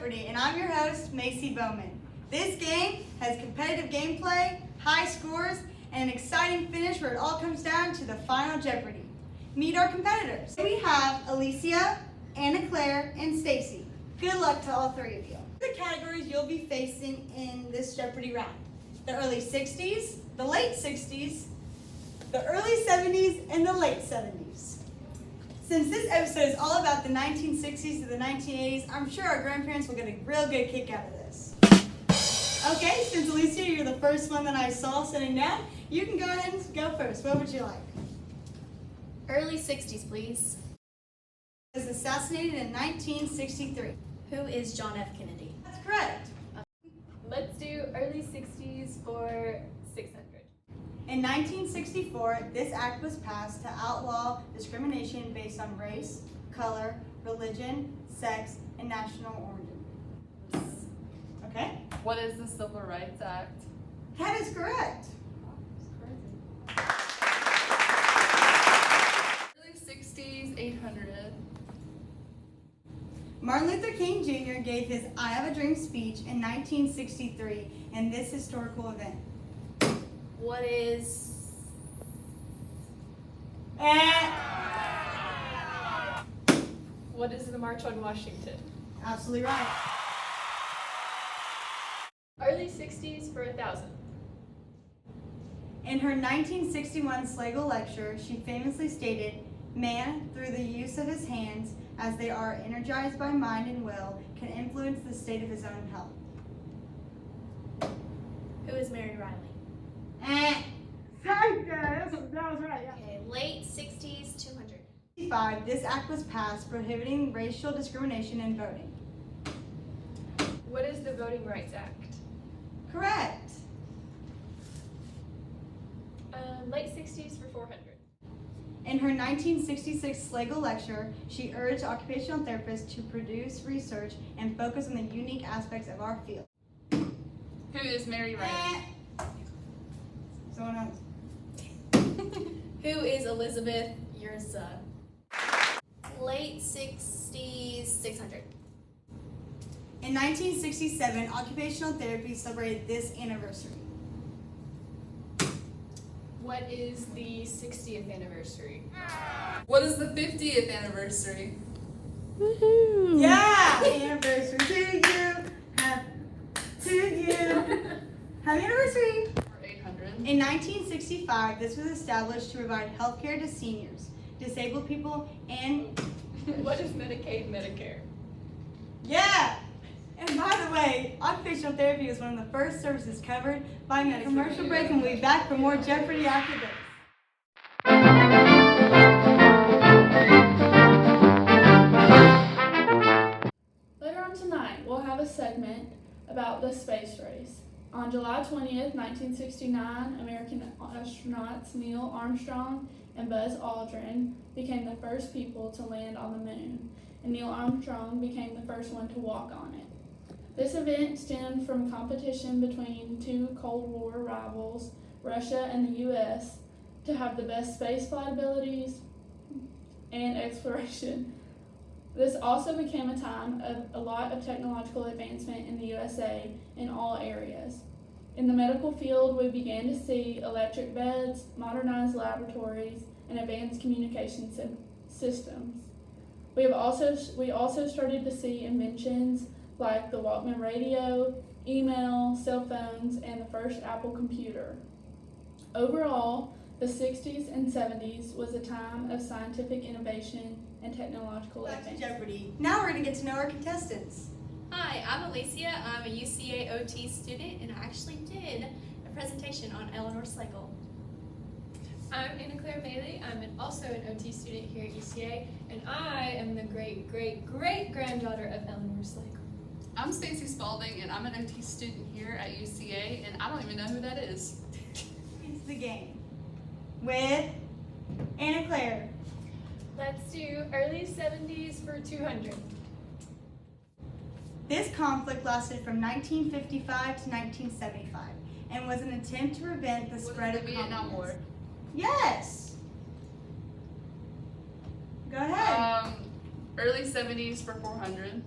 Jeopardy! And I'm your host, Macy Bowman. This game has competitive gameplay, high scores, and an exciting finish where it all comes down to the final Jeopardy! Meet our competitors. We have Alicia, Anna Claire, and Stacy. Good luck to all three of you. The categories you'll be facing in this Jeopardy round: the early 60s, the late 60s, the early 70s, and the late 70s. Since this episode is all about the 1960s to the 1980s, I'm sure our grandparents will get a real good kick out of this. Okay, since Alicia, you're the first one that I saw sitting down, you can go ahead and go first. What would you like? Early 60s, please. He was assassinated in 1963. Who is John F. Kennedy? That's correct. Let's do early 60s for 600. In 1964, this act was passed to outlaw discrimination based on race, color, religion, sex, and national origin. Okay? What is the Civil Rights Act? That is correct. Early 60s, 800. Martin Luther King Jr. gave his I Have a Dream speech in 1963 in this historical event. What is... What is the March on Washington? Absolutely right. Early 60s for 1,000. In her 1961 Slagle lecture, she famously stated, "Man, through the use of his hands, as they are energized by mind and will, can influence the state of his own health." Who is Mary Riley? Sorry, that was right. Yeah. Okay, late 60s, 200. 1965, this act was passed prohibiting racial discrimination in voting. What is the Voting Rights Act? Correct. Late 60s for 400. In her 1966 Slagle lecture, she urged occupational therapists to produce research and focus on the unique aspects of our field. Who is Mary Riley? Someone else. Who is Elizabeth Yerza? Late 60s, 600. In 1967, occupational therapy celebrated this anniversary. What is the 60th anniversary? What is the 50th anniversary? Woohoo! Yeah! Anniversary to you. Happy anniversary! For 800. In 1965, this was established to provide health care to seniors, disabled people, and What is Medicaid, Medicare? yeah! And by the way, occupational therapy is one of the first services covered by Medicare. Commercial break, and we'll be back for more Jeopardy after this. Later on tonight, we'll have a segment about the space race. On July 20th, 1969, American astronauts Neil Armstrong and Buzz Aldrin became the first people to land on the moon, and Neil Armstrong became the first one to walk on it. This event stemmed from a competition between two Cold War rivals, Russia and the U.S., to have the best spaceflight abilities and exploration. This also became a time of a lot of technological advancement in the USA in all areas. In the medical field, we began to see electric beds, modernized laboratories, and advanced communication systems. We also started to see inventions like the Walkman radio, email, cell phones, and the first Apple computer. Overall, the 60s and 70s was a time of scientific innovation and technological Back to advancement. Jeopardy! Now we're going to get to know our contestants. Hi, I'm Alicia. I'm a UCA OT student, and I actually did a presentation on Eleanor Slagle. I'm Anna Claire Maley. I'm also an OT student here at UCA, and I am the great-great-great-granddaughter of Eleanor Slagle. I'm Stacy Spalding, and I'm an OT student here at UCA, and I don't even know who that is. Into the game with Anna Claire. Let's do early 70s for 200. This conflict lasted from 1955 to 1975 and was an attempt to prevent the spread of the Vietnam War? communism. Yes. Go ahead. Early 70s for 400.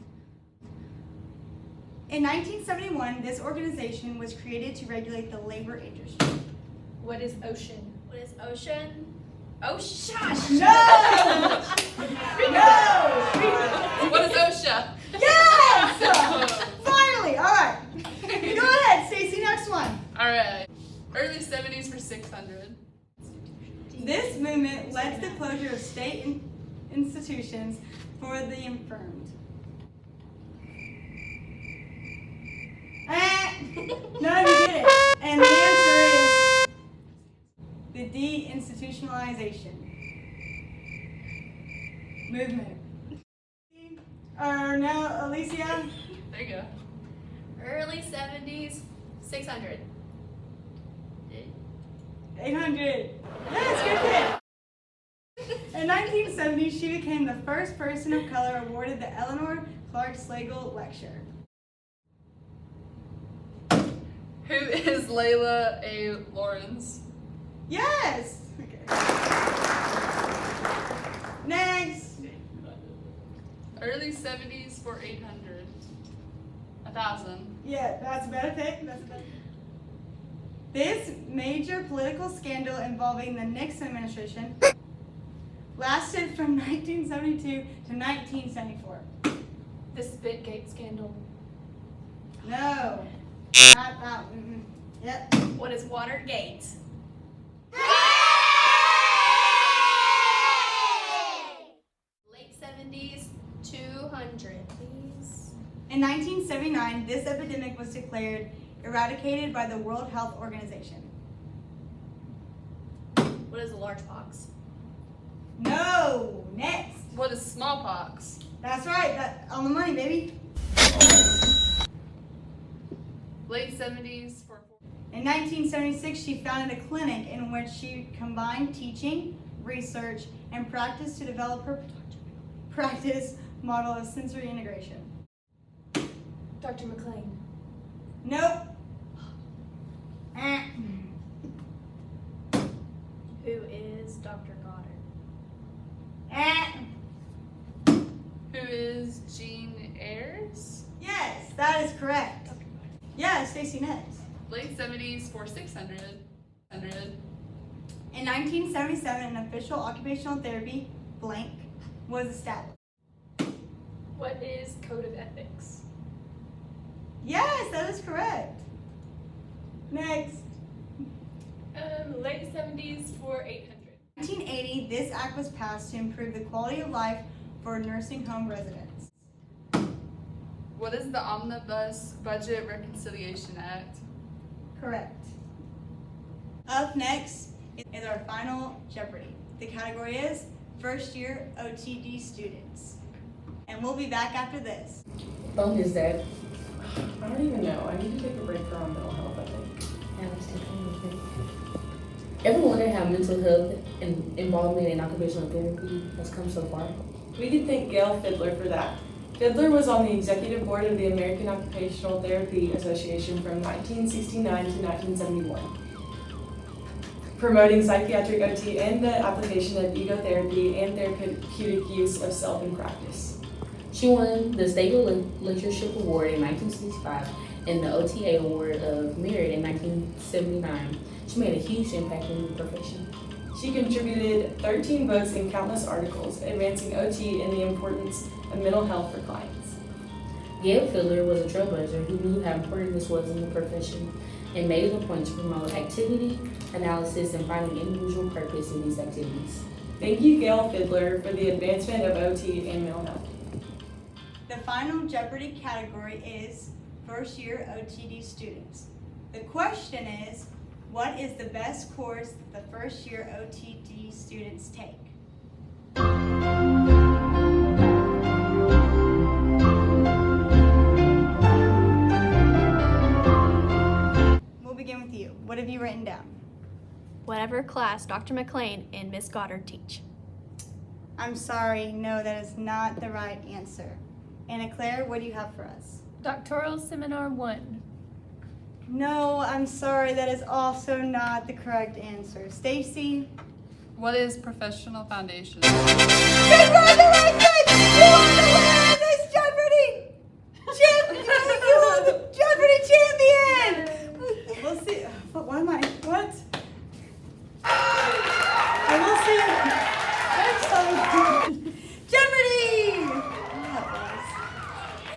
In 1971, this organization was created to regulate the labor industry. What is ocean? What is ocean? Oh, shush! No! No! What is OSHA? Yes! Finally, all right. Go ahead, Stacy, next one. Alright. Early 70s for 600. This movement led to the closure of state institutions for the infirmed. None of you get it. And the answer is the deinstitutionalization movement. Or no, Alicia? There you go. Early 70s, 600. 800. Yes, good pick. In 1970, she became the first person of color awarded the Eleanor Clark Slagle Lecture. Who is Layla A. Lawrence? Yes! Okay. Next. Early 70s for 800. 1,000. Yeah, that's a better pick. That's a better pick. This major political scandal involving the Nixon administration lasted from 1972 to 1974. The Spitgate scandal. No. Not that. Yep. What is Watergate? Late 70s, 200, please. In 1979, this epidemic was declared eradicated by the World Health Organization. What is a large pox? No. Next. What is smallpox? That's right. That on the money, baby. Late 70s for. In 1976, she founded a clinic in which she combined teaching, research, and practice to develop her practice model of sensory integration. Dr. McLean. Nope. Who is Dr. Goddard? Who is Jean Ayres? Yes, that is correct. Yeah, Stacy next. Late 70s for 600. 100. In 1977, an official occupational therapy blank was established. What is code of ethics? Yes, that is correct. Next. Late 70s for 800. 1980, this act was passed to improve the quality of life for nursing home residents. What is the Omnibus Budget Reconciliation Act? Correct. Up next is our final Jeopardy. The category is first year OTD students. And we'll be back after this. Phone is dead. I don't even know. I need to take a break from mental health, I think. Yeah, let's take phone with me. Ever wondered how mental health and involvement in occupational therapy has come so far? We could thank Gail Fiddler for that. Fiddler was on the executive board of the American Occupational Therapy Association from 1969 to 1971, promoting psychiatric OT and the application of ego therapy and therapeutic use of self in practice. She won the State Leadership Award in 1965 and the OTA Award of Merit in 1979. She made a huge impact in the profession. She contributed 13 books and countless articles, advancing OT and the importance of mental health for clients. Gail Fiddler was a trailblazer who knew how important this was in the profession and made it a point to promote activity, analysis, and finding individual purpose in these activities. Thank you, Gail Fiddler, for the advancement of OT and mental health. The final Jeopardy category is first year OTD students. The question is, what is the best course that the first year OTD students take? We'll begin with you. What have you written down? Whatever class Dr. McLean and Miss Goddard teach. I'm sorry, no, that is not the right answer. Anna Claire, what do you have for us? Doctoral Seminar 1. No, I'm sorry, that is also not the correct answer. Stacy? What is professional foundation? Congratulations! You are the